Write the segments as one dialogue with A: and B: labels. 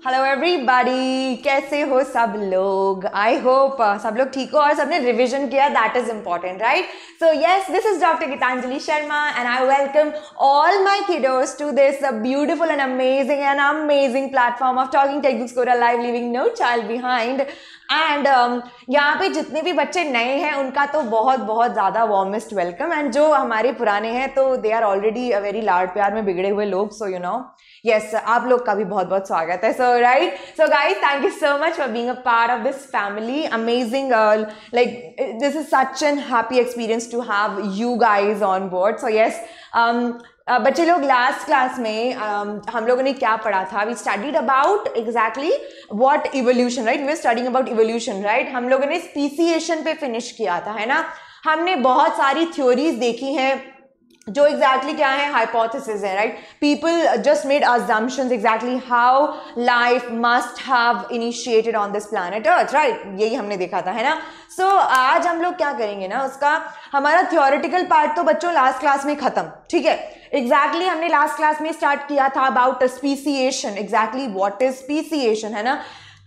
A: Hello everybody, कैसे हो सब लोग? आई होप सब लोग ठीक हो और सबने रिविजन किया, that is important, right? So yes, this is doctor Geetanjali Sharma and I welcome all my kiddos to this beautiful and amazing platform of talking textbooks Kota live, leaving no child behind. And यहाँ पे जितने भी बच्चे नए हैं उनका तो बहुत बहुत ज़्यादा वार्मेस्ट वेलकम, एंड जो हमारे पुराने हैं तो दे आर ऑलरेडी वेरी लाड प्यार में बिगड़े हुए लोग, सो यू नो yes, आप लोग का भी बहुत बहुत स्वागत है. So right, so guys, thank you so much for being a part of this family. Amazing, like this is such an happy experience to have you guys on board. So yes, बच्चे लोग last class में हम लोगों ने क्या पढ़ा था? We studied about exactly what evolution, right? We were studying about evolution, right? हम लोगों ने स्पीसीएशन पे फिनिश किया था, है ना? हमने बहुत सारी थ्योरीज देखी हैं जो एग्जैक्टली क्या है, हाइपोथेसिस है, right? People just made assumptions exactly how life must have initiated on this planet earth, right? यही हमने देखा था, है ना? सो आज हम लोग क्या करेंगे ना, उसका हमारा थ्योरेटिकल पार्ट तो बच्चों लास्ट क्लास में खत्म, ठीक है? एग्जैक्टली हमने लास्ट क्लास में स्टार्ट किया था about speciation, exactly what is speciation, है ना?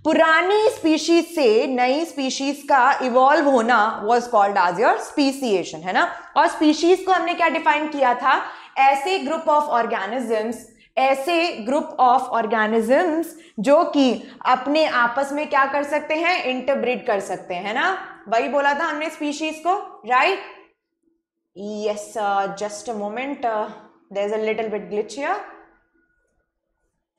A: पुरानी स्पीशीज से नई स्पीशीज का इवॉल्व होना was called as your speciation, है ना? और स्पीशीज को हमने क्या डिफाइन किया था? ऐसे ग्रुप ऑफ ऑर्गेनिजम्स जो कि अपने आपस में क्या कर सकते हैं, इंटरब्रीड कर सकते हैं, है ना? वही बोला था हमने स्पीशीज को, right? Yes, just a moment, there is a little bit glitch here.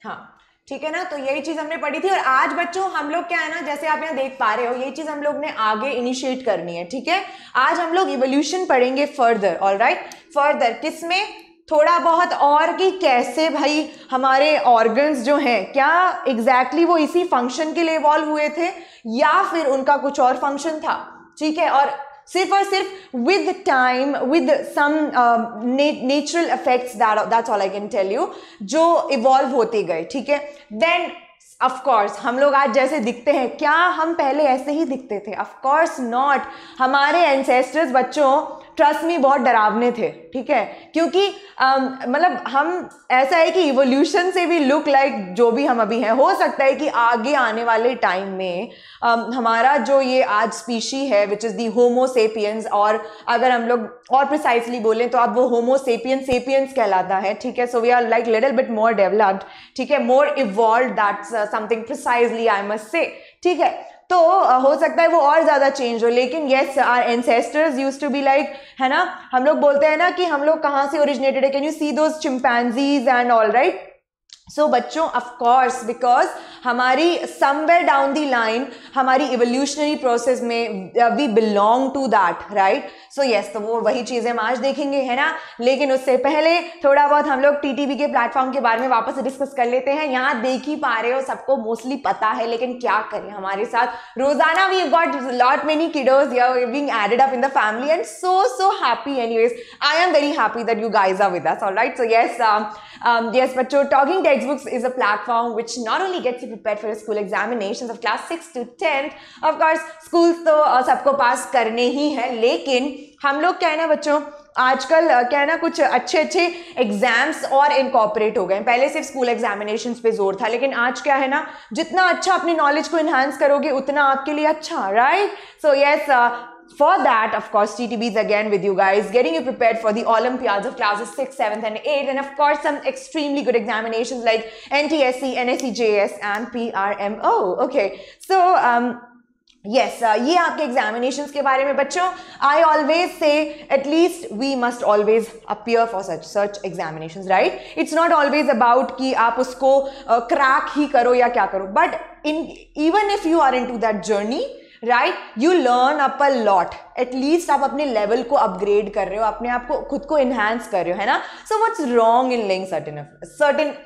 A: हाँ, ठीक है ना? तो यही चीज हमने पढ़ी थी. और आज बच्चों हम लोग क्या है ना, जैसे आप यहाँ देख पा रहे हो, यही चीज हम लोग ने आगे इनिशिएट करनी है, ठीक है? आज हम लोग इवोल्यूशन पढ़ेंगे फर्दर, ऑलराइट? फर्दर किसमें? थोड़ा बहुत और कि कैसे भाई हमारे ऑर्गन्स जो हैं, क्या एग्जैक्टली वो इसी फंक्शन के लिए इवॉल्व हुए थे या फिर उनका कुछ और फंक्शन था, ठीक है? और सिर्फ with time, with some natural effects, that's all I can tell you, जो इवॉल्व होते गए, ठीक है? देन ऑफ कोर्स हम लोग आज जैसे दिखते हैं, क्या हम पहले ऐसे ही दिखते थे? Of course not. हमारे एंसेस्टर्स बच्चों, ट्रस्ट मी, बहुत डरावने थे, ठीक है? क्योंकि मतलब हम ऐसा है कि इवोल्यूशन से भी लुक लाइक जो भी हम अभी हैं. हो सकता है कि आगे आने वाले टाइम में हमारा जो ये आज स्पीशी है which is the homo sapiens, और अगर हम लोग और प्रिसाइसली बोलें तो अब वो होमो सेपियंस कहलाता है, ठीक है? So we are like little bit more developed, ठीक है? More evolved, that's something precisely I must say, ठीक है? तो हो सकता है वो और ज्यादा चेंज हो, लेकिन yes, our ancestors used to be like, है ना? हम लोग बोलते हैं ना कि हम लोग कहाँ से ओरिजिनेटेड है. Can you see those chimpanzees and all, right? So बच्चों, ऑफ कोर्स बिकॉज हमारी समवेयर डाउन दी लाइन हमारी इवोल्यूशनरी प्रोसेस में we belong to that, right? So yes, तो वो वही चीजें हम आज देखेंगे, है ना? लेकिन उससे पहले थोड़ा बहुत हम लोग टीटीबी के प्लेटफॉर्म के बारे में वापस डिस्कस कर लेते हैं. यहाँ देख ही पा रहे हो, सबको मोस्टली पता है, लेकिन क्या करें, हमारे साथ रोजाना we got lot many kiddos here being added up in the family, and so happy. Anyways, I am very happy that you guys are with us, all right? So yes, yes बच्चों, Talking Textbooks is a platform which not only gets you prepared for your school examinations of class 6 to 10th. Of course, schools तो सबको पास करने ही है, लेकिन हम लोग क्या है ना बच्चों, आजकल क्या है ना, कुछ अच्छे अच्छे एग्जाम्स और इनकॉर्पोरेट हो गए. पहले सिर्फ स्कूल एग्जामिनेशंस पे जोर था, लेकिन आज क्या है ना, जितना अच्छा अपनी नॉलेज को इन्हांस करोगे उतना आपके लिए अच्छा, right? So yes, for that, of course, TTB is again with you guys, getting you prepared for the Olympiads of classes 6, 7th and 8th, and of course some extremely good examinations like NTSC, NSE-JS and PRMO. Okay, so yes, ये आपके examinations के बारे में बच्चों. I always say at least we must always appear for such examinations, right? It's not always about कि आप उसको crack ही करो या क्या करो, but even if you are into that journey, right, you learn up a lot. At least आप अपने level को अपग्रेड कर रहे हो, अपने आप को खुद को इनहांस कर रहे हो, है ना? So what's wrong in laying certain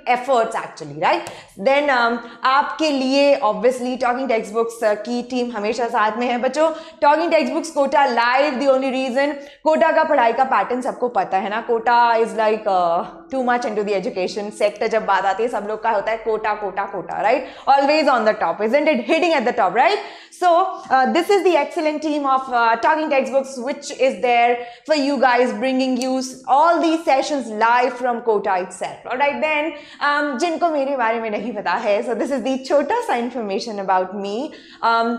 A: efforts actually, right? Then आपके लिए ऑब्वियसली टॉकिंग टेक्स्ट बुक्स की टीम हमेशा साथ में है बच्चों. Talking text books Kota live, the only reason, Kota का पढ़ाई का पैटर्न सबको पता है ना. Kota is like too much into the education sector. जब बात आती है सब लोग का होता है Kota Kota Kota, right? Always on the top, isn't it? Hitting at the top, right? So this is the excellent team of Talking Talking Textbooks, which is there for you guys, bringing you all these sessions live from Kota itself. All right, then जिनको मेरे बारे में नहीं पता है, so this is the छोटा सा information about me.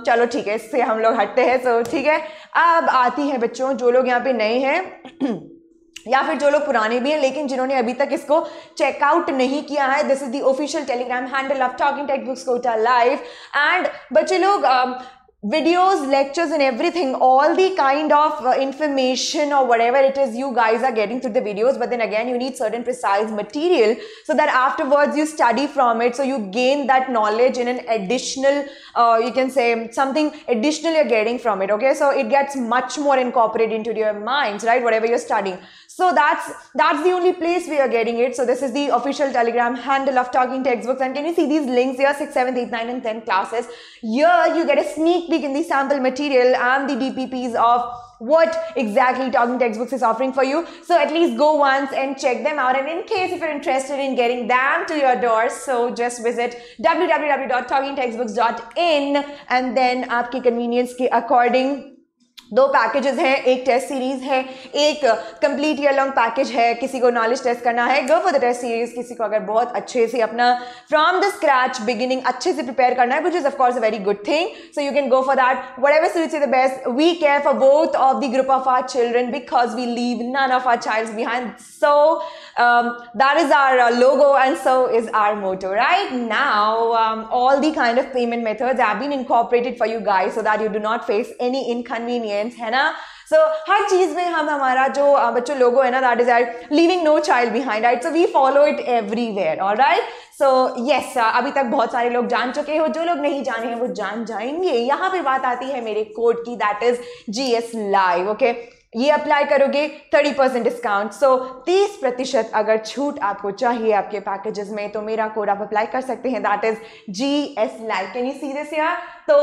A: चलो ठीक है, इससे हम लोग हटते हैं. so ठीक है, अब आती है बच्चों जो लोग यहाँ पे नए हैं या फिर जो लोग पुराने भी हैं लेकिन जिन्होंने अभी तक इसको चेकआउट नहीं किया है. This is the official Telegram handle of talking textbooks Kota live. And बच्चे लोग videos, lectures and everything, all the kind of information or whatever it is you guys are getting through the videos, but then again you need certain precise material so that afterwards you study from it, so you gain that knowledge in an additional you can say something additional you're getting from it. Okay, so it gets much more incorporated into your minds, right, whatever you're studying. So that's the only place we are getting it. So this is the official Telegram handle of Talking Textbooks, and can you see these links here? 6th, 7th, 8th, 9th and 10th classes. Here you get a sneak peek in the sample material and the DPPs of what exactly Talking Textbooks is offering for you. So at least go once and check them out, and in case if you're interested in getting them to your door, so just visit www.talkingtextbooks.in and then आपकी convenience के according दो packages हैं, एक test series है, एक complete year long package है. किसी को नॉलेज टेस्ट करना है, go for the test series. किसी को अगर बहुत अच्छे से अपना फ्रॉम द स्क्रैच बिगिनिंग अच्छे से प्रिपेयर करना है, which is of course a very good thing, so you can go for that. Whatever suits you the best. We care for both of the group of our children because we leave none of our childs behind. So that is our logo and so is our motto. Right now all the kind of payment methods have been incorporated for you guys so that you do not face any inconvenience, है ना. So हर चीज में हम हमारा जो बच्चों लोगो है ना, that is our leaving no child behind, right, so we follow it everywhere. all right, so yes, अभी तक बहुत सारे लोग जान चुके हो, जो लोग नहीं जाने हैं वो जान जाएंगे. यहाँ पे बात आती है मेरे कोड की, that is GS Live. okay, ये अप्लाई करोगे 30% डिस्काउंट. सो 30% अगर छूट आपको चाहिए आपके पैकेजेस में, तो मेरा कोड आप अप्लाई कर सकते हैं, that is GS Live. Can you see this here? तो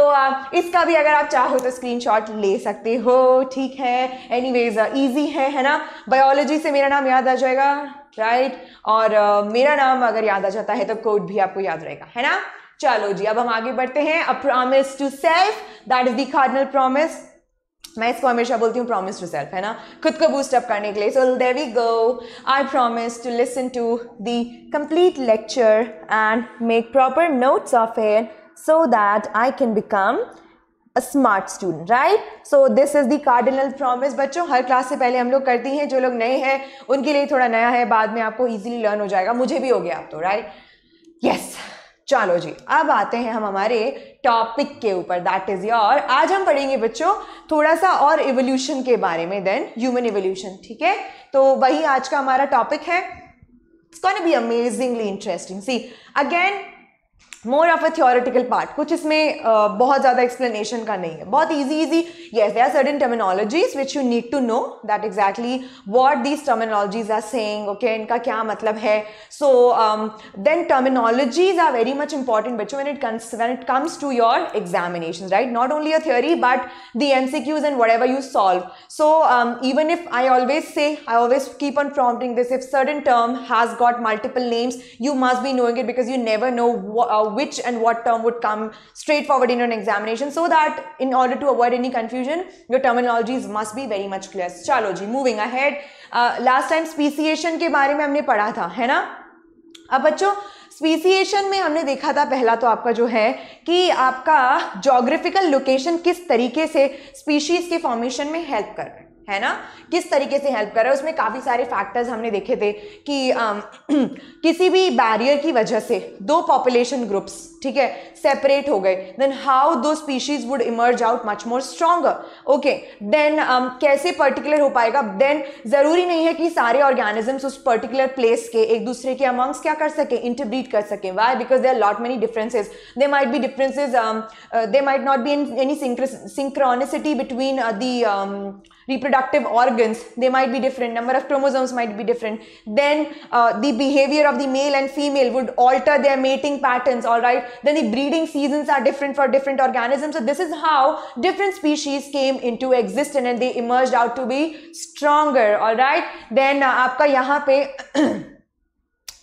A: इसका भी अगर आप चाहो तो स्क्रीनशॉट ले सकते हो. ठीक है, एनीवेज इजी है ना. बायोलॉजी से मेरा नाम याद आ जाएगा, राइट, और मेरा नाम अगर याद आ जाता है तो कोड भी आपको याद रहेगा, है ना. चलो जी, अब हम आगे बढ़ते हैं. A promise to self, that is the cardinal promise. मैं इसको हमेशा बोलती हूँ प्रॉमिस टू सेल्फ, है ना, खुद को बूस्ट अप करने के लिए. So there we go. I promise to listen to the complete lecture and make proper notes of it so that I can become a smart student, right. So this is the cardinal promise. बच्चों हर class से पहले हम लोग करती हैं, जो लोग नए हैं उनके लिए थोड़ा नया है, बाद में आपको ईजिली लर्न हो जाएगा. मुझे भी हो गया अब तो, राइट. यस, चलो जी, अब आते हैं हम हमारे टॉपिक के ऊपर, दैट इज योर. आज हम पढ़ेंगे बच्चों थोड़ा सा और इवोल्यूशन के बारे में, देन ह्यूमन इवोल्यूशन. ठीक है, तो वही आज का हमारा टॉपिक है. It's gonna be amazingly interesting. See again more of a theoretical part, कुछ इसमें बहुत ज़्यादा एक्सप्लेनेशन का नहीं है, बहुत easy. Yes, there are certain terminologies which you need to know that exactly what these terminologies are saying. Okay, इनका क्या मतलब है. So then terminologies are very much important बच्चों when it comes to your examinations, right, not only a theory but the MCQs and whatever you solve. So even if I always keep on prompting this, if certain term has got multiple names, you must be knowing it because you never know which and what term would come straightforward in an examination, so that in order to avoid any confusion your terminologies must be very much clear. चलो जी, moving ahead. Last time speciation के बारे में हमने पढ़ा था, है ना. अब बच्चों स्पीसिएशन में हमने देखा था पहला तो आपका जो है कि आपका ज्योग्राफिकल लोकेशन किस तरीके से स्पीशीज के फॉर्मेशन में हेल्प कर रहा है ना, किस तरीके से हेल्प कर रहा है. उसमें काफ़ी सारे फैक्टर्स हमने देखे थे कि किसी भी बैरियर की वजह से दो पॉपुलेशन ग्रुप्स, ठीक है, सेपरेट हो गए, then how two species would emerge out much more stronger. Okay, then कैसे पर्टिकुलर हो पाएगा. देन ज़रूरी नहीं है कि सारे ऑर्गेनिजम्स उस पर्टिकुलर प्लेस के एक दूसरे के अमंग्स क्या कर सके, इंटरब्रीड कर सके. Why? Because there are lot many differences. They might be differences, they might not be any synchronicity between the reproductive organs. They might be different, number of chromosomes might be different. Then the behavior of the male and female would alter their mating patterns, all right. Then the breeding seasons are different for different organisms. So this is how different species came into existence and they emerged out to be stronger, all right. Then आपका यहाँ पे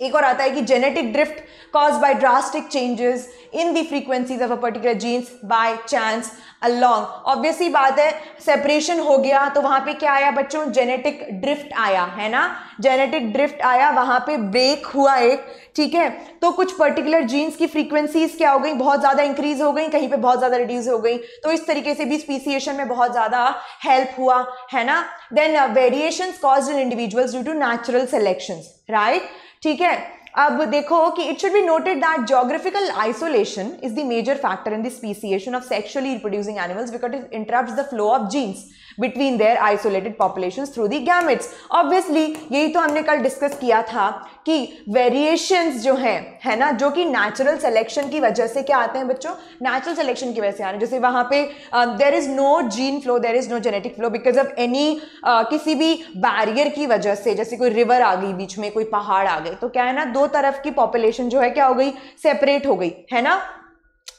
A: एक और आता है कि genetic drift caused by drastic changes in the frequencies of a particular genes by chance along. Obviously बात है, सेपरेशन हो गया तो वहां पे क्या आया बच्चों, जेनेटिक ड्रिफ्ट आया, है ना, जेनेटिक ड्रिफ्ट आया, वहां पे ब्रेक हुआ एक, ठीक है, तो कुछ पर्टिकुलर जीन्स की फ्रीक्वेंसीज क्या हो गई, बहुत ज्यादा इंक्रीज हो गई, कहीं पे बहुत ज्यादा रिड्यूस हो गई, तो इस तरीके से भी स्पीसीएशन में बहुत ज्यादा हेल्प हुआ, है ना. Then variations caused in individuals due to natural selections, right, ठीक है. अब देखो कि it should be noted that geographical isolation is the major factor in the speciation of sexually reproducing animals because it interrupts the flow of genes between their isolated populations through the gametes. Obviously यही तो हमने कल discuss किया था कि variations जो है ना, जो कि नेचुरल सिलेक्शन की वजह से क्या आते हैं बच्चों, नेचुरल सिलेक्शन की वजह से आ रहे हैं. जैसे वहां पे there is no gene flow, there is no genetic flow because of any किसी भी बैरियर की वजह से, जैसे कोई रिवर आ गई बीच में, कोई पहाड़ आ गए, तो क्या है ना, दो तरफ की पॉपुलेशन जो है क्या हो गई, सेपरेट हो गई, है ना,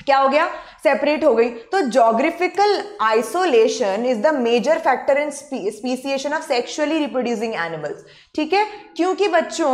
A: क्या हो गया, सेपरेट हो गई. तो geographical isolation is the major factor in speciation of sexually reproducing animals, ठीक है, क्योंकि बच्चों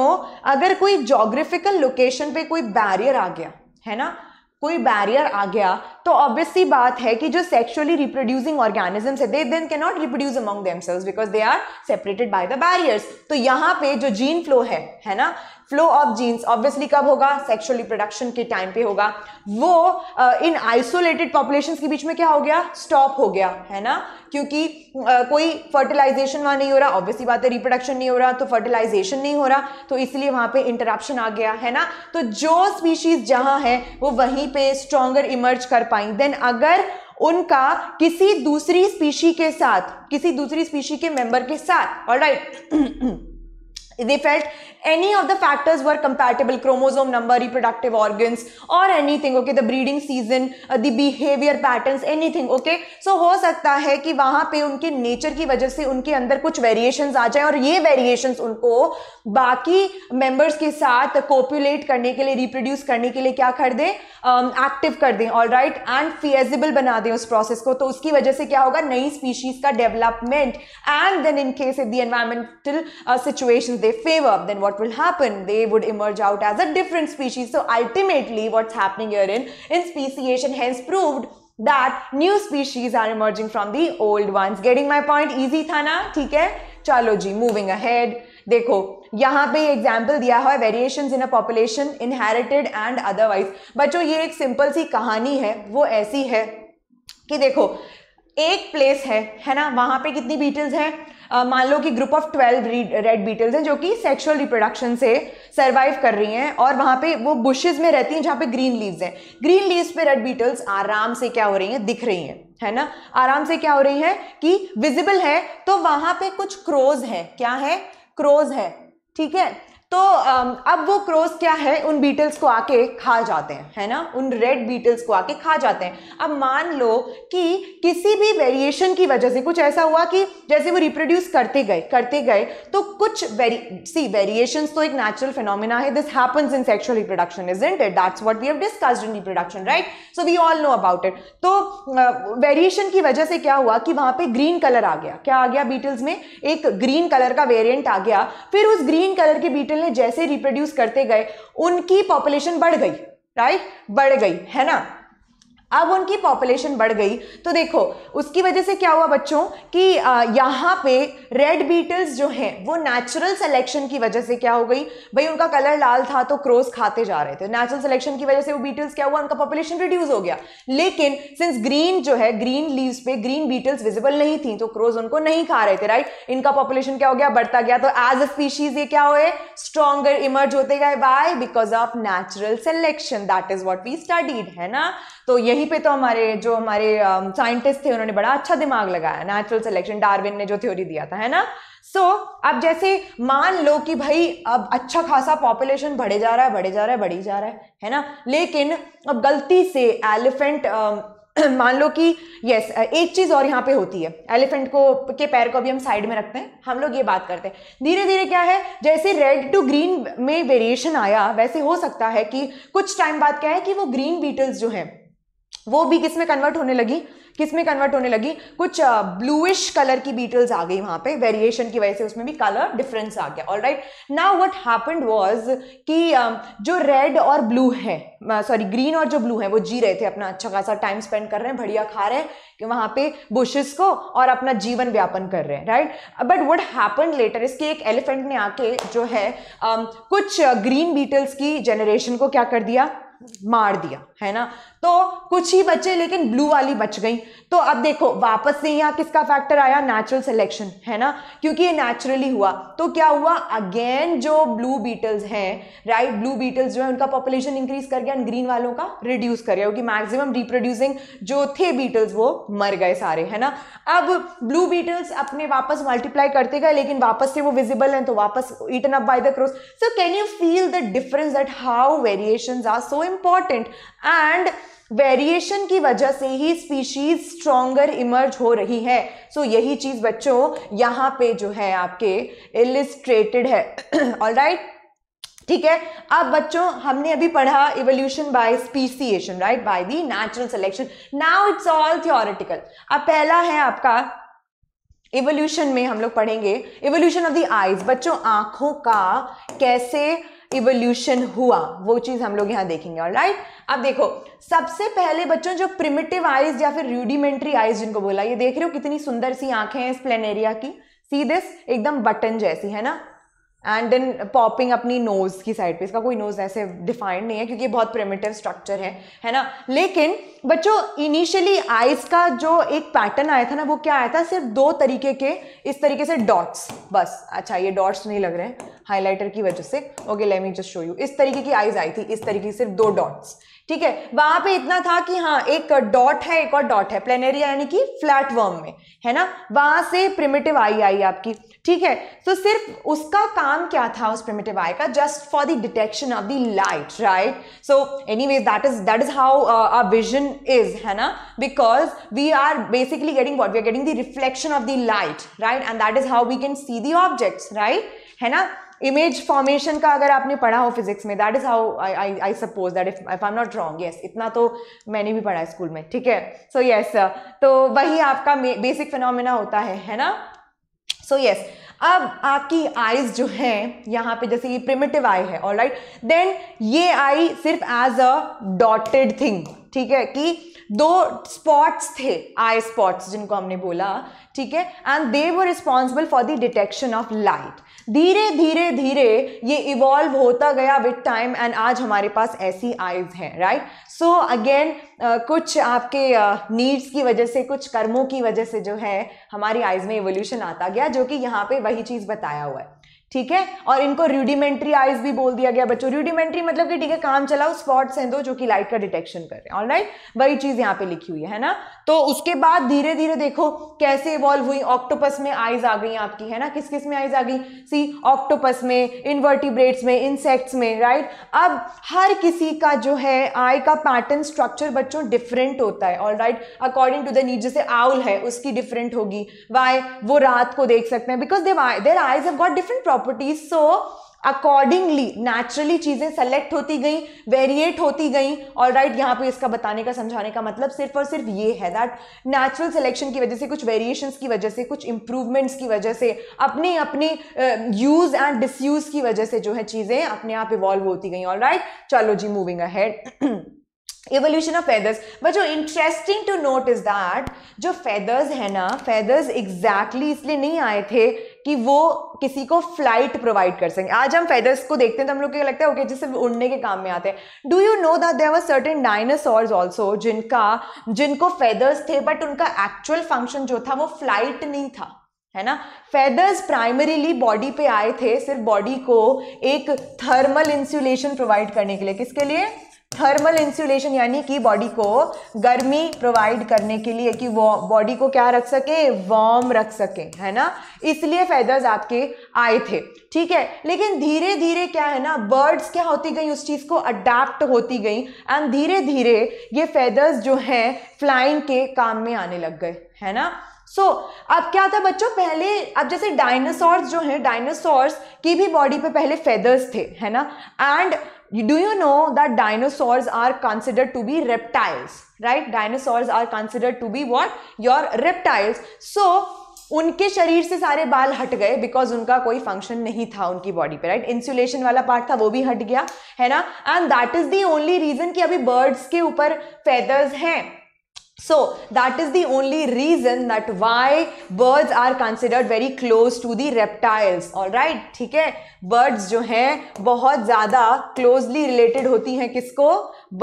A: अगर कोई ज्योग्राफिकल लोकेशन पे कोई बैरियर आ गया, है ना, कोई बैरियर आ गया, तो ऑब्वियसली बात है कि जो सेक्सुअली रिप्रोड्यूसिंग ऑर्गेनिजम्स है they then can not reproduce among themselves because they are separated by the barriers. तो यहाँ पे जो जीन फ्लो है ना, फ्लो ऑफ जीन्स ऑब्वियसली कब होगा, सेक्सुअल रिप्रोडक्शन के टाइम पे होगा, वो इन आइसोलेटेड पॉपुलेशंस के बीच में क्या हो गया, स्टॉप हो गया, है ना, क्योंकि कोई फर्टिलाइजेशन वहां नहीं हो रहा, ऑब्वियसली बात है, रिप्रोडक्शन नहीं हो रहा तो फर्टिलाइजेशन नहीं हो रहा, तो इसलिए वहां पे इंटरप्शन आ गया, है ना. तो जो स्पीशीज जहां है वो वहीं पे स्ट्रॉन्गर इमर्ज कर पाई. देन अगर उनका किसी दूसरी स्पीशी के साथ, किसी दूसरी स्पीशी के मेंबर के साथ, alright, they felt any of the factors were compatible, chromosome number, reproductive organs or anything, okay, the breeding season, the behavior patterns, anything, okay. So हो सकता है कि वहां पे उनके नेचर की वजह से उनके अंदर कुछ वेरिएशंस आ जाए और ये वेरिएशंस उनको बाकी मेंबर्स के साथ कोपुलेट करने के लिए, रिप्रोड्यूस करने के लिए क्या कर दें, एक्टिव कर दें, ऑलराइट, एंड फिजिबल बना दें उस प्रोसेस को. तो उसकी वजह से क्या होगा, नई स्पीशीज का development. And then in case if the environmental situations they favor, then what will happen, they would emerge out as a different species. So ultimately what's happening here in speciation hence proved that new species are emerging from the old ones. Getting my point? easy था ना, ठीक है. चलो जी, moving ahead. देखो यहाँ पे example दिया हुआ है, variations in a population inherited and otherwise. बच्चों ये एक सिंपल सी कहानी है, वो ऐसी है कि देखो एक प्लेस है ना, वहां पे कितनी बीटल्स हैं, मान लो कि ग्रुप ऑफ 12 रेड बीटल्स हैं जो कि सेक्सुअल रिप्रोडक्शन से सरवाइव कर रही हैं और वहां पे वो बुशेस में रहती हैं जहां पे ग्रीन लीव्स हैं. ग्रीन लीव्स पे रेड बीटल्स आराम से क्या हो रही हैं, दिख रही हैं, है ना, आराम से क्या हो रही है कि विजिबल है. तो वहां पे कुछ क्रोज है, क्या है, क्रोज है, ठीक है. तो अब वो क्रोज क्या है, उन बीटल्स को आके खा जाते हैं, है ना, उन रेड बीटल्स को आके खा जाते हैं. अब मान लो कि किसी भी वेरिएशन की वजह से कुछ ऐसा हुआ कि जैसे वो रिप्रोड्यूस करते गए तो कुछ वेरिएशंस तो एक नेचुरल फिनोमिना है, this happens in sexual reproduction, isn't it, that's what we have discussed in reproduction, right. So we all know about it. तो वेरिएशन की वजह से क्या हुआ कि वहां पे ग्रीन कलर आ गया, क्या आ गया, बीटल्स में एक ग्रीन कलर का वेरिएंट आ गया. फिर उस ग्रीन कलर के बीटल ने जैसे रिप्रोड्यूस करते गए उनकी पॉपुलेशन बढ़ गई, राइट, बढ़ गई, है ना. अब उनकी पॉपुलेशन बढ़ गई तो देखो उसकी वजह से क्या हुआ बच्चों कि यहाँ पे रेड बीटल्स जो हैं वो नेचुरल सिलेक्शन की वजह से क्या हो गई, भाई उनका कलर लाल था तो क्रोज खाते जा रहे थे, नेचुरल सिलेक्शन की वजह से वो बीटल्स क्या हुआ, उनका पॉपुलेशन रिड्यूस हो गया. लेकिन सिंस ग्रीन जो है, ग्रीन लीव्स पे ग्रीन बीटल्स विजिबल नहीं थी तो क्रोज उनको नहीं खा रहे थे, राइट. इनका पॉपुलेशन क्या हो गया, बढ़ता गया. तो एज अ स्पीशीज ये क्या हुए, स्ट्रॉन्गर इमर्ज होते गए. By because of natural selection, that is what we studied, है ना. तो यहीं पे तो हमारे साइंटिस्ट थे उन्होंने बड़ा अच्छा दिमाग लगाया, नेचुरल सिलेक्शन, डार्विन ने जो थ्योरी दिया था, है ना. सो अब जैसे मान लो कि भाई अब अच्छा खासा पॉपुलेशन बढ़े जा रहा है ना, लेकिन अब गलती से एलिफेंट मान लो कि यस एक चीज और यहाँ पे होती है, एलिफेंट को के पैर को अभी हम साइड में रखते हैं, हम लोग ये बात करते हैं. धीरे धीरे क्या है, जैसे रेड टू ग्रीन में वेरिएशन आया वैसे हो सकता है कि कुछ टाइम बाद क्या है कि वो ग्रीन बीटल्स जो हैं वो भी किस में कन्वर्ट होने लगी, किस में कन्वर्ट होने लगी, कुछ ब्लूइश कलर की बीटल्स आ गई वहां पे, वेरिएशन की वजह से उसमें भी कलर डिफरेंस आ गया। Alright, now what happened was कि जो रेड और ब्लू है, सॉरी ग्रीन और जो ब्लू है, वो जी रहे थे अपना, अच्छा खासा टाइम स्पेंड कर रहे हैं, बढ़िया खा रहे हैं कि वहां पे बुशेस को, और अपना जीवन व्यापन कर रहे हैं, right. But what happened later, इसके एक एलिफेंट ने आके जो है कुछ ग्रीन बीटल्स की जेनरेशन को क्या कर दिया, मार दिया, है ना। तो कुछ ही बचे, लेकिन ब्लू वाली बच गई। तो अब देखो वापस से यहाँ किसका फैक्टर आया, नेचुरल सिलेक्शन, है ना, क्योंकि ये नेचुरली हुआ। तो क्या हुआ, अगेन जो ब्लू बीटल्स हैं, राइट, ब्लू बीटल्स जो है उनका पॉपुलेशन इंक्रीज कर गया, ग्रीन वालों का रिड्यूस कर गया, क्योंकि मैक्सिमम रिप्रोड्यूसिंग जो थे बीटल्स वो मर गए सारे, है ना। अब ब्लू बीटल्स अपने वापस मल्टीप्लाई करते गए, लेकिन वापस से वो विजिबल हैं, तो वापस eaten up by the crows. So can you feel the difference that how variations are so important, and variation की वजह से ही स्पीशीज स्ट्रॉन्गर इमर्ज हो रही है। सो यही चीज बच्चों यहां पे जो है आपके इलिस्ट्रेटेड है। ऑलराइट, ठीक है। अब बच्चों हमने अभी पढ़ा evolution bye speciation, right, by the natural selection. Now it's all theoretical. अब पहला है आपका इवोल्यूशन में हम लोग पढ़ेंगे इवोल्यूशन ऑफ द आईज। बच्चों आंखों का कैसे इवोल्यूशन हुआ वो चीज हम लोग यहां देखेंगे। ऑलराइट, अब देखो सबसे पहले बच्चों जो प्रिमिटिव आईज या फिर रूडिमेंट्री आईज जिनको बोला, ये देख रहे हो कितनी सुंदर सी आंखें हैं इस प्लेनेरिया की, सी दिस, एकदम बटन जैसी, है ना, एंड देन पॉपिंग अपनी नोज की साइड पे। इसका कोई नोज ऐसे डिफाइंड नहीं है क्योंकि ये बहुत प्रिमिटिव स्ट्रक्चर है ना। लेकिन बच्चों इनिशियली आईज का जो एक पैटर्न आया था ना, वो क्या आया था, सिर्फ दो तरीके के, इस तरीके से डॉट्स, बस। अच्छा ये डॉट्स नहीं लग रहे हैं हाइलाइटर की वजह से, okay let me just show you. इस तरीके की आईज आई थी, इस तरीके से सिर्फ दो डॉट्स, ठीक है। वहां पे इतना था कि हाँ एक डॉट है, एक और डॉट है, प्लेनेरिया यानी कि फ्लैट वर्म में, है ना, वहां से प्रिमिटिव आई आई आपकी, ठीक है। तो सिर्फ उसका काम क्या था उस प्रिमिटिव आई का, just for the detection of the light, right. So anyways that is how our vision is, है ना, because we are basically getting what, we are getting the reflection of the light, right, and that is how we can see the objects, right, है ना। Image formation का अगर आपने पढ़ा हो physics में, that is how I suppose that, if I am not wrong, yes, इतना तो मैंने भी पढ़ा है स्कूल में, ठीक है। सो यस, तो वही आपका बेसिक फिनोमेना होता है ना। सो यस, अब आपकी आईज जो है यहाँ पे, जैसे ये प्रिमिटिव आई है, ऑलराइट, देन ये आई सिर्फ एज अ डॉटेड थिंग, ठीक है, कि दो स्पॉट्स थे, आई स्पॉट्स जिनको हमने बोला, ठीक है, and they were responsible for the detection of light. धीरे धीरे धीरे ये इवॉल्व होता गया विद टाइम, एंड आज हमारे पास ऐसी आईज हैं, राइट। सो अगेन कुछ आपके नीड्स की वजह से, कुछ कर्मों की वजह से जो है हमारी आईज में इवोल्यूशन आता गया, जो कि यहाँ पे वही चीज बताया हुआ है, ठीक है। और इनको रूडिमेंट्री आईज भी बोल दिया गया बच्चों। रूडिमेंट्री मतलब कि ठीक है काम चलाओ, स्पॉट्स हैं दो जो कि लाइट का डिटेक्शन कर रहे हैं, ऑलराइट, वही चीज यहाँ पे लिखी हुई है ना। तो उसके बाद धीरे धीरे देखो कैसे इवॉल्व हुई। ऑक्टोपस में आईज आ गई आपकी, है ना, किस किस में आईज आ गई, सी ऑक्टोपस में, इनवर्टिब्रेट्स में, इंसेक्ट्स में, राइट। अब हर किसी का जो है आई का पैटर्न स्ट्रक्चर बच्चों डिफरेंट होता है, alright, according to the need. जैसे आउल है उसकी डिफरेंट होगी, वाई, वो रात को देख सकते हैं, because their eyes have got different properties. So accordingly naturally चीजें सेलेक्ट होती गई, वेरिएट होती गई, ऑलराइट। यहाँ पे इसका बताने का, समझाने का मतलब सिर्फ और सिर्फ ये है दैट नेचुरल सिलेक्शन की वजह से, कुछ वेरिएशंस की वजह से, कुछ इंप्रूवमेंट्स की वजह से, अपनी अपनी यूज एंड डिसयूज की वजह से जो है चीजें अपने आप इवॉल्व होती गई, ऑलराइट। चलो जी moving ahead. Evolution of feathers. But जो interesting to note is that जो फेदर्स है ना, फेदर्स एग्जैक्टली इसलिए नहीं आए थे कि वो किसी को फ्लाइट प्रोवाइड कर सकें। आज हम फेदर्स को देखते हैं तो हम लोग को लगता है ओके जैसे उड़ने के काम में आते हैं। Do you know that there were certain dinosaurs also जिनको फेदर्स थे, बट उनका एक्चुअल फंक्शन जो था वो फ्लाइट नहीं था, है ना। फेदर्स प्राइमरीली बॉडी पे आए थे, सिर्फ बॉडी को एक थर्मल इंसुलेशन प्रोवाइड करने के लिए। किसके लिए? थर्मल इंसुलेशन, यानी कि बॉडी को गर्मी प्रोवाइड करने के लिए, कि वो बॉडी को क्या रख सके, वार्म रख सके, है ना। इसलिए फेदर्स आपके आए थे, ठीक है। लेकिन धीरे धीरे क्या है ना, बर्ड्स क्या होती गई, उस चीज को अडेप्ट होती गई, एंड धीरे धीरे ये फेदर्स जो हैं फ्लाइंग के काम में आने लग गए, है ना। अब क्या था बच्चों, पहले अब जैसे डायनासोर्स जो हैं, डायनासोर्स की भी बॉडी पे पहले फेदर्स थे, है ना, and do you know that dinosaurs are considered to be reptiles, right? Dinosaurs are considered to be what? Your reptiles. So उनके शरीर से सारे बाल हट गए बिकॉज उनका कोई फंक्शन नहीं था उनकी बॉडी पे, राइट? इंसुलेशन वाला पार्ट था वो भी हट गया, है ना, and that is the only reason कि अभी बर्ड्स के ऊपर फेदर्स हैं. So that is the only reason that why birds are considered very close to the reptiles, all right? ठीक है, birds जो हैं बहुत ज़्यादा closely related होती हैं किसको?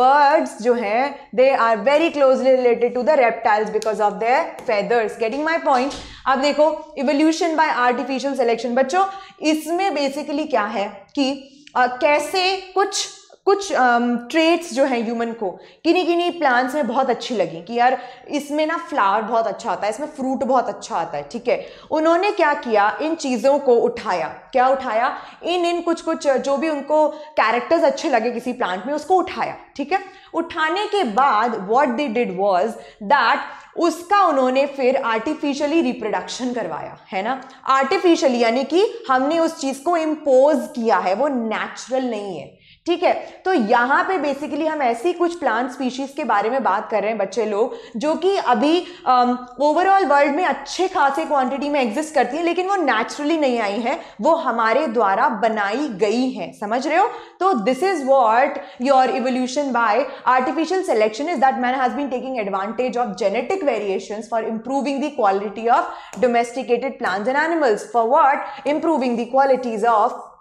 A: Birds जो हैं they are very closely related to the reptiles because of their feathers. Getting my point? अब देखो evolution by artificial selection. बच्चों इसमें basically क्या है कि कैसे कुछ ट्रेट्स जो है ह्यूमन को किन्हीं प्लांट्स में बहुत अच्छी लगी कि यार इसमें ना फ्लावर बहुत अच्छा आता है, इसमें फ्रूट बहुत अच्छा आता है, ठीक है. उन्होंने क्या किया, इन चीज़ों को उठाया. क्या उठाया? इन कुछ जो भी उनको कैरेक्टर्स अच्छे लगे किसी प्लांट में उसको उठाया, ठीक है. उठाने के बाद what they did was that उसका उन्होंने फिर आर्टिफिशियली रिप्रोडक्शन करवाया, है ना. आर्टिफिशियली यानी कि हमने उस चीज़ को इम्पोज किया है, वो नेचुरल नहीं है, ठीक है. तो यहाँ पे बेसिकली हम ऐसी कुछ प्लांट स्पीशीज के बारे में बात कर रहे हैं बच्चे लोग, जो कि अभी ओवरऑल वर्ल्ड में अच्छे खासे क्वांटिटी में एग्जिस्ट करती हैं, लेकिन वो नेचुरली नहीं आई हैं, वो हमारे द्वारा बनाई गई हैं. समझ रहे हो? तो this is what your evolution by artificial selection is, that man has been taking advantage of genetic variations for improving the quality of domesticated plants and animals. For what? Improving the qualities of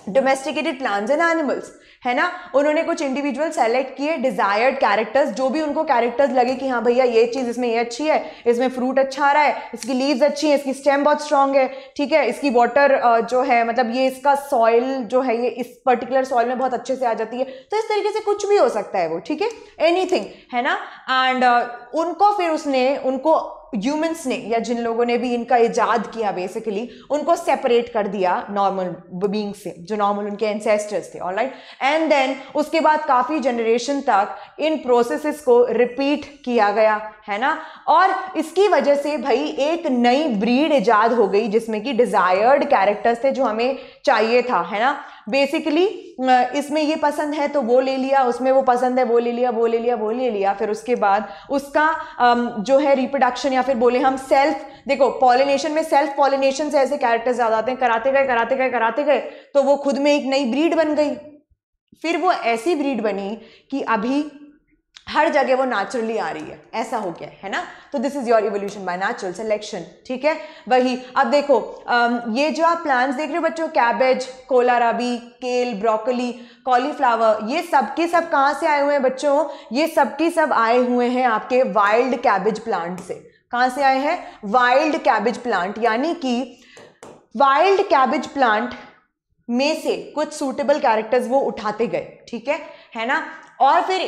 A: domesticated plants and animals, है ना. उन्होंने कुछ individual select किए, desired characters, जो भी उनको characters लगे कि हाँ भैया ये चीज इसमें ये अच्छी है, इसमें फ्रूट अच्छा आ रहा है, इसकी लीव्स अच्छी है, इसकी स्टेम बहुत स्ट्रांग है, ठीक है, इसकी वाटर जो है मतलब ये इसका सॉइल जो है ये इस पर्टिकुलर सॉइल में बहुत अच्छे से आ जाती है. तो इस तरीके से कुछ भी हो सकता है वो, ठीक है, एनीथिंग, है ना. एंड उनको फिर उनको ह्यूमंस ने या जिन लोगों ने भी इनका इजाद किया बेसिकली उनको सेपरेट कर दिया नॉर्मल बीइंग से, जो नॉर्मल उनके एंसेस्टर्स थे, ऑलराइट. एंड देन उसके बाद काफी जनरेशन तक इन प्रोसेसेस को रिपीट किया गया, है ना. और इसकी वजह से भाई एक नई ब्रीड इजाद हो गई जिसमें कि डिजायर्ड कैरेक्टर्स थे जो हमें चाहिए था, है ना. बेसिकली इसमें ये पसंद है तो वो ले लिया, उसमें वो पसंद है वो ले लिया, वो ले लिया, वो ले लिया. फिर उसके बाद उसका जो है रिप्रोडक्शन या फिर बोले हम सेल्फ, देखो पॉलिनेशन में सेल्फ पॉलिनेशन से ऐसे कैरेक्टर्स ज्यादा आते हैं, कराते गए तो वो खुद में एक नई ब्रीड बन गई. फिर वो ऐसी ब्रीड बनी कि अभी हर जगह वो नेचुरली आ रही है, ऐसा हो गया है ना. तो this is your evolution by natural selection, ठीक है. वही अब देखो ये जो आप प्लांट्स देख रहे हो बच्चों, कैबेज, कोलाराबी, केल, ब्रोकली, कॉलीफ्लावर, ये सब के सब कहाँ से आए हुए हैं बच्चों? ये सब के सब आए हुए हैं आपके वाइल्ड कैबेज प्लांट से. कहाँ से आए हैं? Wild cabbage plant. यानी कि वाइल्ड कैबेज प्लांट में से कुछ सूटेबल कैरेक्टर्स वो उठाते गए, ठीक है ना. और फिर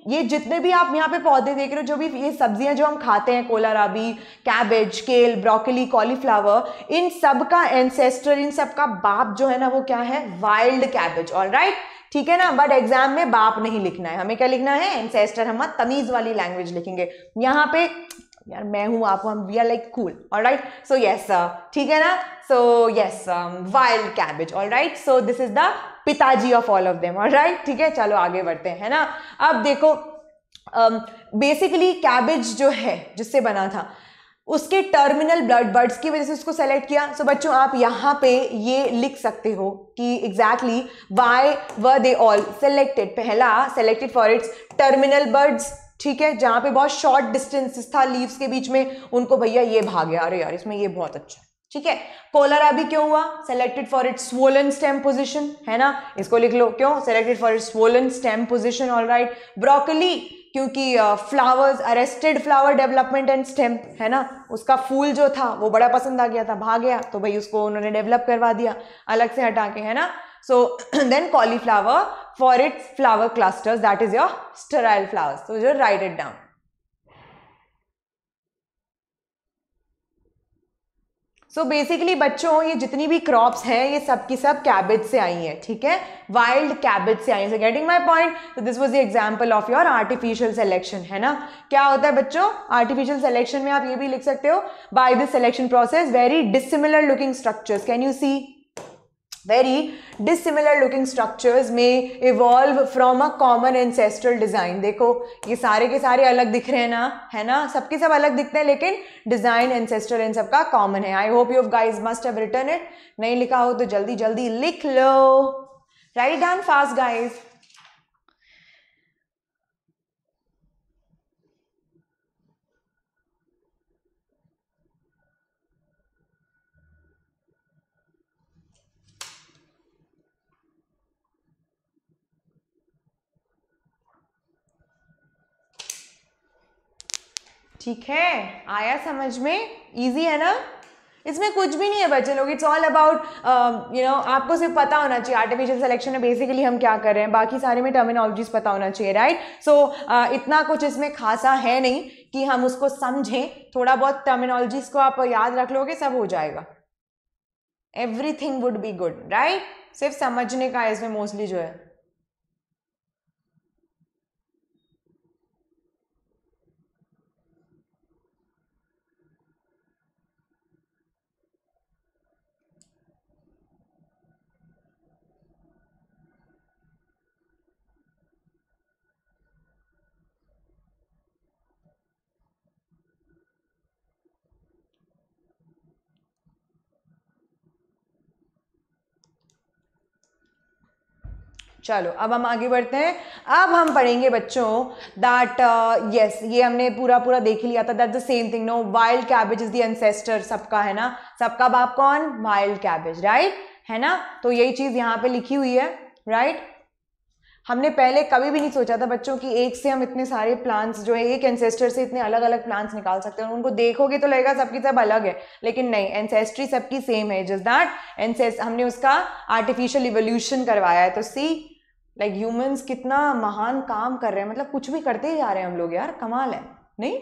A: ये जितने भी आप यहाँ पे पौधे देख रहे हो, जो भी ये सब्जियां जो हम खाते हैं, कोलाराबी, कैबेज, केल, ब्रोकली, कॉलीफ्लावर, इन सब का एंसेस्टर, इन सब का बाप जो है ना वो क्या है? वाइल्ड कैबेज, ऑलराइट, ठीक है ना. बट एग्जाम में बाप नहीं लिखना है, हमें क्या लिखना है? एंसेस्टर. हम तमीज वाली लैंग्वेज लिखेंगे यहाँ पे. यार मैं हूं आप, हम we are like cool, alright. So yes, ठीक है ना. So yes, wild cabbage, alright. So this is the पिताजी of all of them, alright, ठीक है. चलो आगे बढ़ते हैं, है ना. अब देखो बेसिकली कैबेज जो है जिससे बना था उसके टर्मिनल ब्लड बर्ड्स की वजह से उसको सेलेक्ट किया. सो बच्चों आप यहाँ पे ये लिख सकते हो कि exactly why were they all selected. पहला selected for its terminal buds, ठीक है, जहां पे बहुत शॉर्ट डिस्टेंस था लीव्स के बीच में, उनको भैया ये भाग गया, अरे यार इसमें ये बहुत अच्छा, ठीक है. कोलाराबी क्यों हुआ? Selected for its swollen stem position, है ना, इसको लिख लो. क्यों? Selected for its swollen stem position, alright. Broccoli क्योंकि flowers, arrested flower development and stem, है ना, उसका फूल जो था वो बड़ा पसंद आ गया था, भाग गया, तो भाई उसको उन्होंने डेवलप करवा दिया अलग से हटा के, है ना. So then cauliflower for its flower clusters, that is your sterile flowers. So just write it down. So basically बच्चों ये जितनी भी क्रॉप्स हैं ये सब की सब कैबेज से आई हैं, ठीक है, वाइल्ड कैबेज से आई हैं. Getting my point. तो this was the example of your artificial selection, है ना. क्या होता है बच्चों आर्टिफिशियल सिलेक्शन में, आप ये भी लिख सकते हो, by this selection process very dissimilar looking structures, can you see, very dissimilar looking structures may evolve from a common ancestral design. देखो ये सारे के सारे अलग दिख रहे हैं ना, है ना, सबके सब अलग दिखते हैं लेकिन डिजाइन एंसेस्ट्रल इन सबका कॉमन है. I hope you guys must have written it. नहीं लिखा हो तो जल्दी जल्दी लिख लो. Write down fast guys. ठीक है, आया समझ में, इजी है ना. इसमें कुछ भी नहीं है बच्चे लोग. इट्स ऑल अबाउट आपको सिर्फ पता होना चाहिए आर्टिफिशियल सिलेक्शन में बेसिकली हम क्या कर रहे हैं, बाकी सारे में टर्मिनोलॉजीज पता होना चाहिए, राइट. सो इतना कुछ इसमें खासा है नहीं कि हम उसको समझें. थोड़ा बहुत टर्मिनोलॉजीज को आप याद रख लोगे सब हो जाएगा. Everything would be good, right. सिर्फ समझने का है इसमें मोस्टली जो है. चलो अब हम आगे बढ़ते हैं. अब हम पढ़ेंगे बच्चों दैट यस ये हमने पूरा पूरा देख लिया था. That the same thing. No, wild cabbage is the ancestor सबका, है ना. सबका बाप कौन, वाइल्ड कैबेज, राइट, है ना. तो यही चीज यहाँ पे लिखी हुई है, राइट. हमने पहले कभी भी नहीं सोचा था बच्चों कि एक से हम इतने सारे प्लांट्स जो है, एक एंसेस्टर से इतने अलग अलग प्लांट्स निकाल सकते हैं. उनको देखोगे तो लगेगा सबकी सब अलग है, लेकिन नहीं, एंसेस्ट्री सबकी सेम है. जस्ट दैट हमने उसका आर्टिफिशियल इवोल्यूशन करवाया है. तो सी लाइक ह्यूमंस कितना महान काम कर रहे हैं, मतलब कुछ भी करते ही जा रहे हैं हम लोग यार, कमाल है नहीं.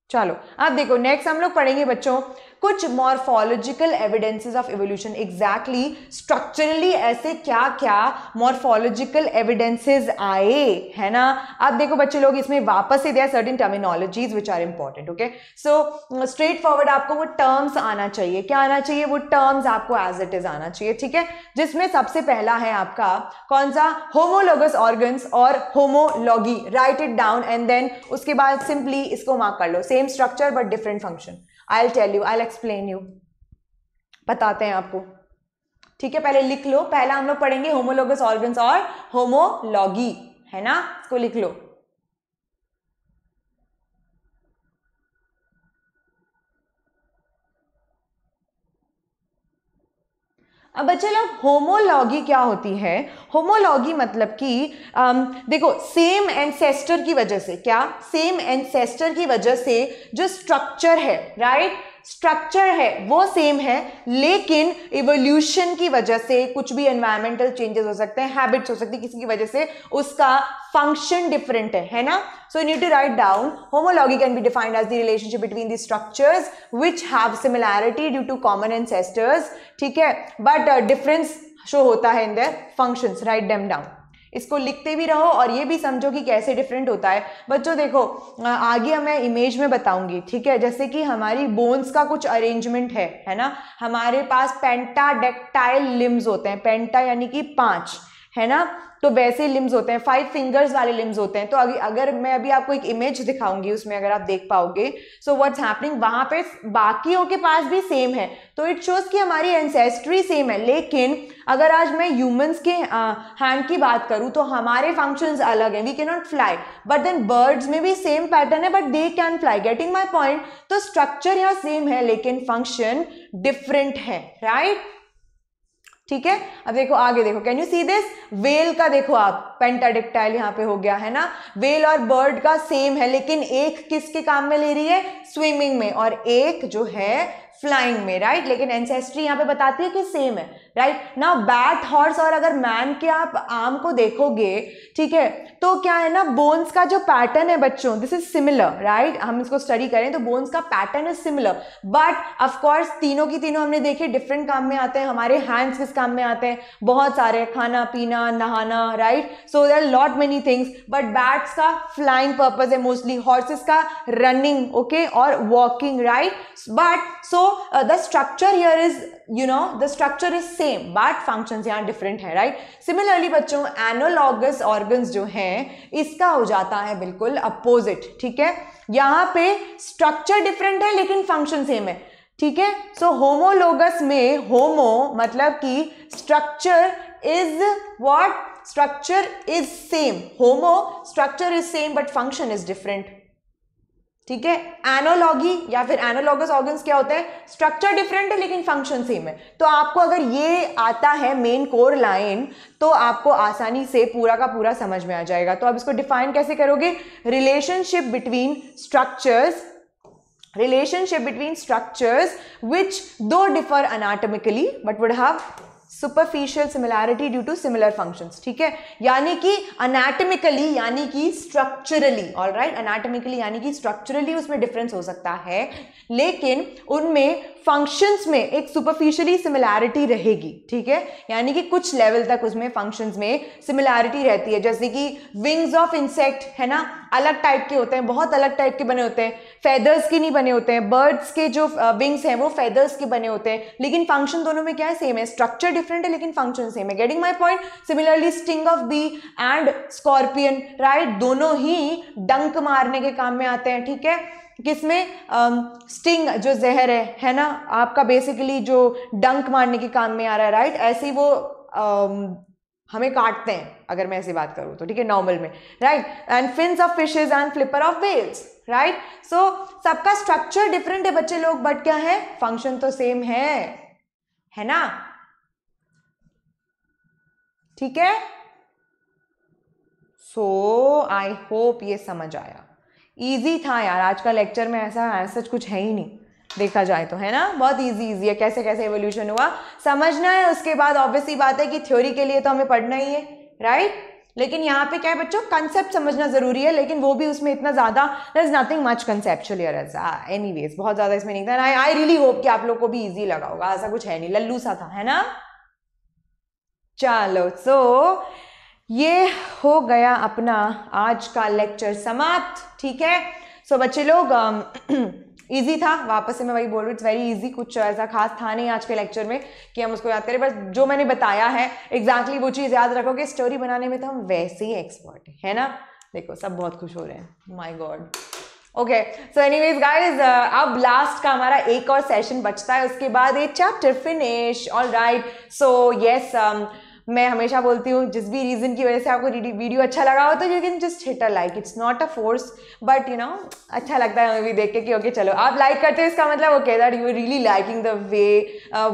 A: चलो अब देखो नेक्स्ट हम लोग पढ़ेंगे बच्चों कुछ morphological evidences of evolution. Exactly structurally ऐसे क्या क्या मॉर्फोलॉजिकल एविडेंसेस आए, है ना. अब देखो बच्चे लोग इसमें वापस से दिया certain terminologies which are important. Okay, so straightforward आपको वो टर्म्स आना चाहिए. क्या आना चाहिए, वो टर्म्स आपको एज इट इज आना चाहिए, ठीक है. जिसमें सबसे पहला है आपका कौन सा, होमोलोगस ऑर्गन्स और homology. Write it down and then उसके बाद सिंपली इसको मार्क कर लो. Same structure but different function. I'll tell you, I'll explain you. बताते हैं आपको, ठीक है. पहले लिख लो. पहला हम लोग पढ़ेंगे होमोलोगस ऑर्गन्स और होमोलॉगी, है ना. इसको लिख लो. अब बच्चे लोग होमोलॉगी क्या होती है. होमोलॉगी मतलब कि देखो सेम एंसेस्टर की वजह से, क्या, सेम एंसेस्टर की वजह से जो स्ट्रक्चर है, राइट, स्ट्रक्चर है वो सेम है, लेकिन इवोल्यूशन की वजह से कुछ भी एनवायरमेंटल चेंजेस हो सकते हैं, हैबिट्स हो सकती है किसी की वजह से, उसका फंक्शन डिफरेंट है ना. So you need to write down homology can be defined as the relationship between the structures which have similarity due to common ancestors, ठीक है, but difference शो होता है in their functions. write them down. इसको लिखते भी रहो और ये भी समझो कि कैसे डिफरेंट होता है. बच्चों देखो आगे मैं इमेज में बताऊंगी, ठीक है. जैसे कि हमारी बोन्स का कुछ अरेंजमेंट है ना. हमारे पास पेंटाडेक्टाइल लिम्स होते हैं, पेंटा यानी कि 5, है ना. तो वैसे लिम्स होते हैं, 5 फिंगर्स वाले लिम्स होते हैं. तो अगर मैं अभी आपको एक इमेज दिखाऊंगी उसमें अगर आप देख पाओगे, सो व्हाट्स हैपनिंग, वहां पे बाकियों के पास भी सेम है. तो इट शोज कि हमारी एंसेस्ट्री सेम है. लेकिन अगर आज मैं ह्यूमंस के हैंड की बात करूं तो हमारे फंक्शंस अलग हैं. We can not fly, but then birds में भी सेम पैटर्न है, but they can fly. Getting my point. तो स्ट्रक्चर यहाँ सेम है लेकिन फंक्शन डिफरेंट है, राइट, ठीक है. अब देखो आगे देखो, can you see this, well का देखो आप, पेंटाडेक्टाइल यहाँ पे हो गया, है ना. वेल और बर्ड का सेम है, लेकिन एक किसके काम में ले रही है, स्विमिंग में, और एक जो है फ्लाइंग में, राइट. लेकिन एंसेस्ट्री यहाँ पे बताती है कि सेम है. राइट। नाउ बैट, हॉर्स और अगर मैन के आप आर्म को देखोगे, ठीक है, तो क्या है ना, बोन्स का जो पैटर्न है बच्चों, दिस इज सिमिलर, राइट। हम इसको स्टडी करें तो बोन्स का pattern is similar, but of course तीनों की तीनों हमने देखे डिफरेंट काम में आते हैं। हमारे हैंड्स किस काम में आते हैं, बहुत सारे, खाना पीना, नहाना, right. So there are lot many things, but bats का फ्लाइंग पर्पज है मोस्टली, हॉर्सेस का रनिंग, ओके, और walking, right. But so the structure here is, you know, the structure is same but functions यहाँ different है, right। Similarly बच्चों analogous organs जो हैं इसका हो जाता है बिल्कुल opposite, ठीक है। यहाँ पे structure different है लेकिन function same है, ठीक है। So homologous में homo मतलब कि structure is what, structure is same, homo structure is same but function is different, ठीक है। एनालॉगी या फिर एनालॉगस ऑर्गन्स क्या होते हैं, स्ट्रक्चर डिफरेंट है लेकिन फंक्शन सेम है। तो आपको अगर ये आता है मेन कोर लाइन तो आपको आसानी से पूरा का पूरा समझ में आ जाएगा। तो अब इसको डिफाइन कैसे करोगे, relationship between structures which though differ anatomically but would have superficial similarity due to similar functions, ठीक है। यानी कि अनाटमिकली यानी कि स्ट्रक्चरली, ऑलराइट, अनाटमिकली यानी कि स्ट्रक्चरली उसमें डिफरेंस हो सकता है लेकिन उनमें फंक्शंस में एक सुपरफिशियली सिमिलैरिटी रहेगी, ठीक है। यानी कि कुछ लेवल तक उसमें फंक्शंस में सिमिलैरिटी रहती है। जैसे कि विंग्स ऑफ इंसेक्ट है ना, अलग टाइप के होते हैं, बहुत अलग टाइप के बने होते हैं, फेदर्स के नहीं बने होते हैं। बर्ड्स के जो विंग्स हैं वो फेदर्स के बने होते हैं लेकिन फंक्शन दोनों में क्या है, सेम है, स्ट्रक्चर डिफरेंट है लेकिन फंक्शन सेम है। Getting my point. Similarly sting of bee and scorpion, right, दोनों ही डंक मारने के काम में आते हैं, ठीक है। किसमें, स्टिंग जो जहर है ना, आपका बेसिकली जो डंक मारने के काम में आ रहा है, राइट। ऐसे ही वो हमें काटते हैं अगर मैं ऐसी बात करूं तो, ठीक है, नॉर्मल में, right. And fins of fishes and flipper of whales, right. So सबका स्ट्रक्चर डिफरेंट है बच्चे लोग, बट क्या है, फंक्शन तो सेम है ना, ठीक है। सो आई होप ये समझ आया। इजी था यार आज का लेक्चर में, ऐसा सच कुछ है ही नहीं देखा जाए तो, है ना, बहुत इजी है। कैसे कैसे एवोल्यूशन हुआ समझना है। उसके बाद ऑब्वियसली बात है कि थ्योरी के लिए तो हमें पढ़ना ही है, राइट। लेकिन यहाँ पे क्या है बच्चों, कंसेप्ट समझना जरूरी है, लेकिन वो भी उसमें इतना ज्यादा, there is nothing much conceptual here anyways, बहुत ज्यादा इसमें नहीं था। आई रियली होप कि आप लोग को भी इजी लगा होगा, ऐसा कुछ है नहीं, लल्लू सा था, है ना। चलो, सो ये हो गया अपना आज का लेक्चर समाप्त, ठीक है। सो बच्चे लोग इजी था, वापस से मैं वही बोल रही हूँ, इट्स वेरी इजी, कुछ ऐसा खास था नहीं आज के लेक्चर में कि हम उसको याद करें, बस जो मैंने बताया है एग्जैक्टली वो चीज़ याद रखोगे। स्टोरी बनाने में तो हम वैसे ही एक्सपर्ट है ना। देखो सब बहुत खुश हो रहे हैं, my God. Okay, so anyways guys, अब लास्ट का हमारा एक और सेशन बचता है, उसके बाद ये chapter finish, alright. So yes, मैं हमेशा बोलती हूँ जिस भी रीजन की वजह से आपको वीडियो अच्छा लगा हो तो you can just hit a like, it's not a force, but you know अच्छा लगता है हमें भी देख के कि ओके चलो आप लाइक करते हो, इसका मतलब okay that you really liking the way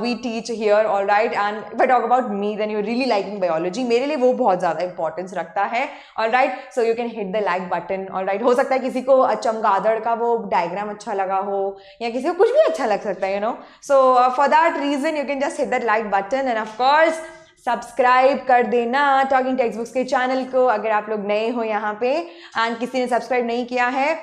A: we teach here, alright. And if I talk about me then you really liking biology, मेरे लिए वो बहुत ज़्यादा इंपॉर्टेंस रखता है, alright. So you can hit the like button, alright. हो सकता है किसी को चमगादड़ का वो डायग्राम अच्छा लगा हो या किसी को कुछ भी अच्छा लग सकता है, you know. So for that reason you can just hit that like button and of course subscribe कर देना टॉकिंग टेक्स्ट के चैनल को अगर आप लोग नए हो यहाँ पे एंड किसी ने सब्सक्राइब नहीं किया है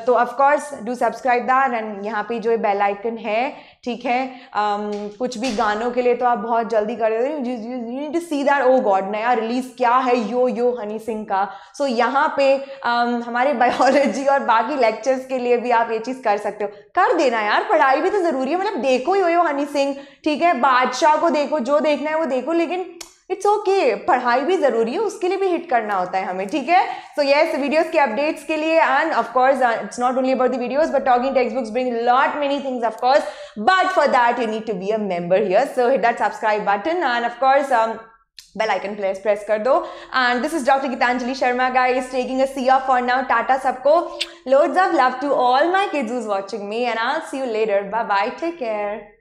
A: तो of course do subscribe that. And यहाँ पे जो बेल आइकन है, ठीक है, कुछ भी गानों के लिए तो आप बहुत जल्दी कर देते हो, you need to see that oh god नया रिलीज क्या है यो हनी सिंह का। सो यहाँ पे हमारे बायोलॉजी और बाकी लेक्चर्स के लिए भी आप ये चीज़ कर सकते हो, कर देना यार, पढ़ाई भी तो जरूरी है, मतलब देखो यो हनी सिंह, ठीक है, बादशाह को देखो, जो देखना है वो देखो, लेकिन इट्स ओके, पढ़ाई भी जरूरी है, उसके लिए भी हिट करना होता है हमें, ठीक है। सो यस, वीडियोस के अपडेट्स के लिए and of course it's not only about the videos but talking text books bring lot many things of course, but for that you need to be a member here, so hit that subscribe button and of course bell icon press कर दो। And this is doctor Geetanjali Sharma guys taking a see off for now, tata सबको, loads of love to all my kids who's watching me and I will see you later, bye bye, take care.